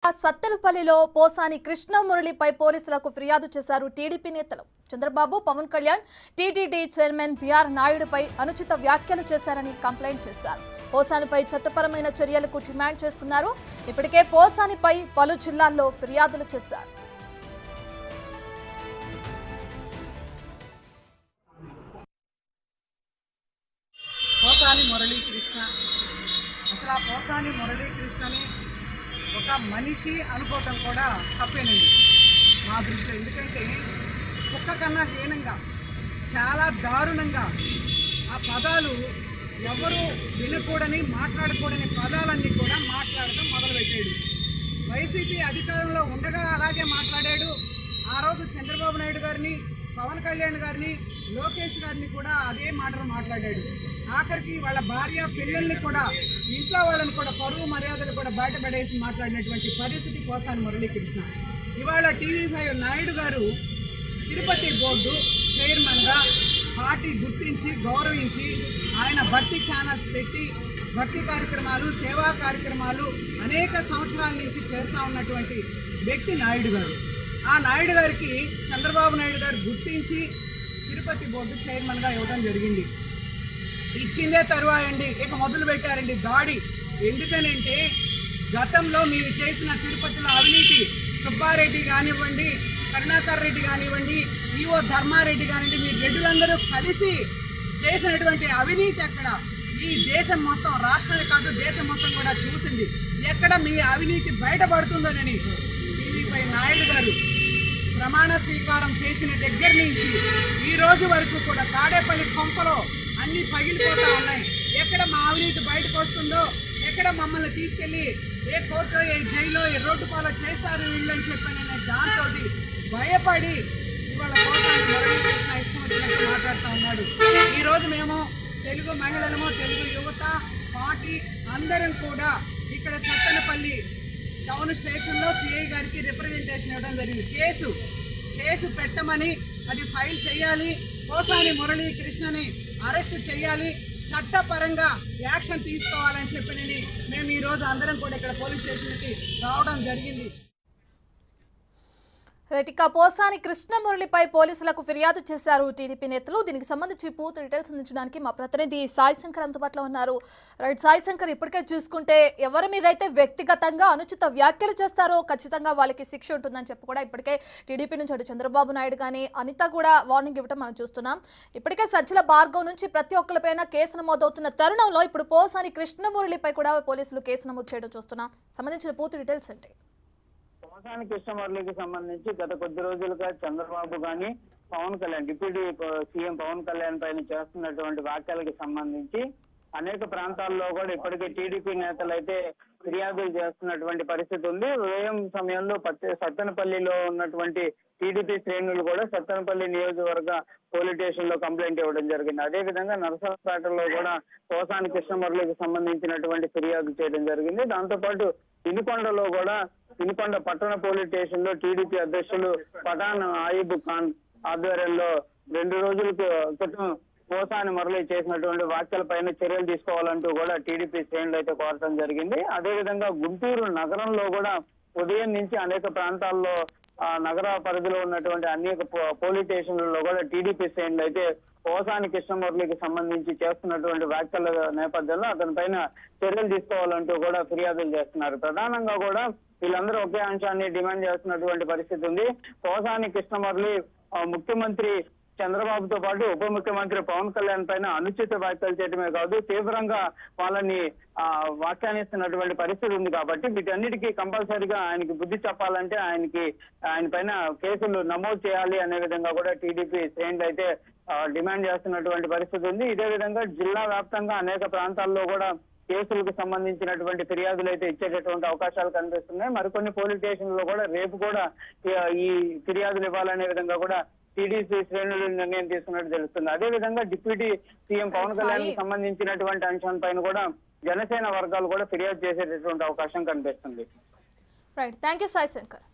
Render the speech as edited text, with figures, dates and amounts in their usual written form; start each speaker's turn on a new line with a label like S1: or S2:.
S1: సత్తెనపల్లిలో పోసాని కృష్ణమురళిపై పోలీసులకు ఫిర్యాదు చేశారు టీడీపీ నేతలు. చంద్రబాబు, పవన్ కళ్యాణ్, టీటీడీ చైర్మన్ బిఆర్ నాయుడుపై అనుచిత వ్యాఖ్యలు చేశారని కంప్లైంట్ చేశారు. పోసానిపై చట్టపరమైన చర్యలకు డిమాండ్ చేస్తున్నారు. ఇప్పటికే పోసానిపై పలు జిల్లాల్లో ఫిర్యాదులు చేశారు.
S2: పోసాని మురళీకృష్ణ అసలు ఆ పోసాని మురళీకృష్ణని ఒక మనిషి అనుకోవటం కూడా తప్పేనండి మా దృష్టిలో. ఎందుకంటే కుక్క కన్నా హీనంగా చాలా దారుణంగా ఆ పదాలు ఎవరు వినకూడని మాట్లాడకూడని పదాలన్నీ కూడా మాట్లాడటం మొదలుపెట్టాడు. వైసీపీ అధికారంలో ఉండగా అలాగే మాట్లాడాడు. ఆ రోజు చంద్రబాబు నాయుడు గారిని, పవన్ కళ్యాణ్ గారిని, లోకేష్ గారిని కూడా అదే మాటలు మాట్లాడాడు. ఆఖరికి వాళ్ళ భార్య పిల్లల్ని కూడా, ఇంట్లో వాళ్ళని కూడా, పరువు మర్యాదలు కూడా బయటపడేసి మాట్లాడినటువంటి పరిస్థితి పోసాని మురళీకృష్ణ. ఇవాళ టీవీ5 నాయుడు గారు తిరుపతి బోర్డు చైర్మన్గా పార్టీ గుర్తించి గౌరవించి ఆయన భక్తి ఛానల్స్ పెట్టి భక్తి కార్యక్రమాలు, సేవా కార్యక్రమాలు అనేక సంవత్సరాల నుంచి చేస్తూ ఉన్నటువంటి వ్యక్తి నాయుడు గారు. ఆ నాయుడు గారికి చంద్రబాబు నాయుడు గారు గుర్తించి తిరుపతి బోర్డు చైర్మన్గా ఇవ్వడం జరిగింది. ఇచ్చిందే తరువాయండి ఇక మొదలు పెట్టారండి దాడి. ఎందుకనంటే గతంలో మీరు చేసిన తిరుపతిలో అవినీతి, సుబ్బారెడ్డి కానివ్వండి, కరుణాకర్ రెడ్డి కానివ్వండి, ఈఓ ధర్మారెడ్డి కానివ్వండి, మీరు రెడ్డిలందరూ కలిసి చేసినటువంటి అవినీతి అక్కడ ఈ దేశం మొత్తం, రాష్ట్రమే కాదు దేశం మొత్తం కూడా చూసింది. ఎక్కడ మీ అవినీతి బయటపడుతుందోనని టీవీ5 నాయుడు గారు ప్రమాణ స్వీకారం చేసిన దగ్గర నుంచి ఈ రోజు వరకు కూడా తాడేపల్లి కొంపలో అన్నీ పగిలిపోతూ ఉన్నాయి. ఎక్కడ మా అవినీతి బయటకు వస్తుందో, ఎక్కడ మమ్మల్ని తీసుకెళ్ళి ఏ కోర్టు, ఏ జైల్లో, ఏ రోడ్డు పాలో చేస్తారు వీళ్ళని చెప్పని దాంతో భయపడి ఇవాళ పోసాని మురళీకృష్ణ ఇష్టం వచ్చినట్టు మాట్లాడుతూ ఉన్నాడు. ఈరోజు మేము తెలుగు మహిళలము, తెలుగు యువత పార్టీ అందరం కూడా ఇక్కడ సత్తెనపల్లి టౌన్ స్టేషన్లో సిఐ గారికి రిప్రజెంటేషన్ ఇవ్వడం జరిగింది. కేసు పెట్టమని, అది ఫైల్ చేయాలి, పోసాని మురళీకృష్ణని అరెస్ట్ చేయాలి, చట్టపరంగా యాక్షన్ తీసుకోవాలని చెప్పి మేము ఈరోజు అందరం కూడా ఇక్కడ పోలీస్ స్టేషన్కి రావడం జరిగింది.
S1: ఇక పోసాని కృష్ణమురళిపై పోలీసులకు ఫిర్యాదు చేశారు టీడీపీ నేతలు. దీనికి సంబంధించి పూర్తి డీటెయిల్స్ అందించడానికి మా ప్రతినిధి సాయి శంకర్ అందుబాటులో ఉన్నారు. రైట్ సాయి శంకర్, ఇప్పటికే చూసుకుంటే ఎవరి మీద అయితే వ్యక్తిగతంగా అనుచిత వ్యాఖ్యలు చేస్తారో ఖచ్చితంగా వాళ్ళకి శిక్ష ఉంటుందని చెప్పి కూడా ఇప్పటికే టీడీపీ నుంచి అటు చంద్రబాబు నాయుడు కానీ అనిత కూడా వార్నింగ్ ఇవ్వడం మనం చూస్తున్నాం. ఇప్పటికే సజ్జల భార్గవ్ నుంచి ప్రతి ఒక్కరిపైన కేసు నమోదవుతున్న తరుణంలో ఇప్పుడు పోసాని కృష్ణమురళిపై కూడా పోలీసులు కేసు నమోదు చేయడం చూస్తున్నాం. సంబంధించిన పూర్తి డీటెయిల్స్ ఏంటి?
S3: పోసాని కృష్ణమురళికి సంబంధించి గత కొద్ది రోజులుగా చంద్రబాబు గాని, పవన్ కళ్యాణ్, డిప్యూటీ సీఎం పవన్ కళ్యాణ్ పైన చేస్తున్నటువంటి వ్యాఖ్యలకి సంబంధించి అనేక ప్రాంతాల్లో కూడా ఇప్పటికే టీడీపీ నేతలు అయితే ఫిర్యాదులు చేస్తున్నటువంటి పరిస్థితి ఉంది. ఉదయం సమయంలో సత్తెనపల్లిలో ఉన్నటువంటి టీడీపీ శ్రేణులు కూడా సత్తెనపల్లి నియోజకవర్గ పోలీస్ స్టేషన్ లో కంప్లైంట్ ఇవ్వడం జరిగింది. అదే విధంగా నరసరావుపేటలో కూడా పోసాని కృష్ణమురళికి సంబంధించినటువంటి ఫిర్యాదు చేయడం జరిగింది. దాంతో పాటు వినుకొండలో కూడా, వినుకొండ పట్టణ పోలీస్ స్టేషన్ లో టీడీపీ అధ్యక్షులు పఠాన్ ఆయిబ్ ఖాన్ ఆధ్వర్యంలో 2 రోజుల క్రితం పోసాని మురళి చేసినటువంటి వ్యాఖ్యలపైన చర్యలు తీసుకోవాలంటూ కూడా టీడీపీ శ్రేణులు అయితే కోరటం జరిగింది. అదేవిధంగా గుంటూరు నగరంలో కూడా ఉదయం నుంచి అనేక ప్రాంతాల్లో నగర పరిధిలో ఉన్నటువంటి అనేక పోలీస్ స్టేషన్లలో కూడా టీడీపీ శ్రేణులు అయితే పోసాని కృష్ణమురళికి సంబంధించి చేస్తున్నటువంటి వ్యాఖ్యల నేపథ్యంలో అతని పైన చర్యలు తీసుకోవాలంటూ కూడా ఫిర్యాదులు చేస్తున్నారు. ప్రధానంగా కూడా వీళ్ళందరూ ఒకే అంశాన్ని డిమాండ్ చేస్తున్నటువంటి పరిస్థితి ఉంది. పోసాని కృష్ణమురళి ముఖ్యమంత్రి చంద్రబాబుతో పాటు ఉప ముఖ్యమంత్రి పవన్ కళ్యాణ్ పైన అనుచిత వ్యాఖ్యలు చేయడమే కాదు, తీవ్రంగా వాళ్ళని వ్యాఖ్యానిస్తున్నటువంటి పరిస్థితి ఉంది. కాబట్టి వీటన్నిటికీ కంపల్సరీగా ఆయనకి బుద్ధి చెప్పాలంటే ఆయన పైన కేసులు నమోదు చేయాలి అనే విధంగా కూడా టీడీపీ శ్రేణులు అయితే డిమాండ్ చేస్తున్నటువంటి పరిస్థితి ఉంది. ఇదే విధంగా జిల్లా వ్యాప్తంగా అనేక ప్రాంతాల్లో కూడా కేసులకు సంబంధించినటువంటి ఫిర్యాదులు అయితే ఇచ్చేటటువంటి అవకాశాలు కనిపిస్తున్నాయి. మరికొన్ని పోలీస్ స్టేషన్లో కూడా రేపు కూడా ఈ ఫిర్యాదులు ఇవ్వాలనే విధంగా కూడా టీడీపీ శ్రేణులు నిర్ణయం తీసుకున్నట్టు తెలుస్తుంది. అదే విధంగా డిప్యూటీ సీఎం పవన్ కళ్యాణ్ కి సంబంధించినటువంటి అంశాలపైన కూడా జనసేన వర్గాలు కూడా ఫిర్యాదు చేసేటటువంటి అవకాశం కనిపిస్తుంది.
S1: Right, thank you Sai Shankar.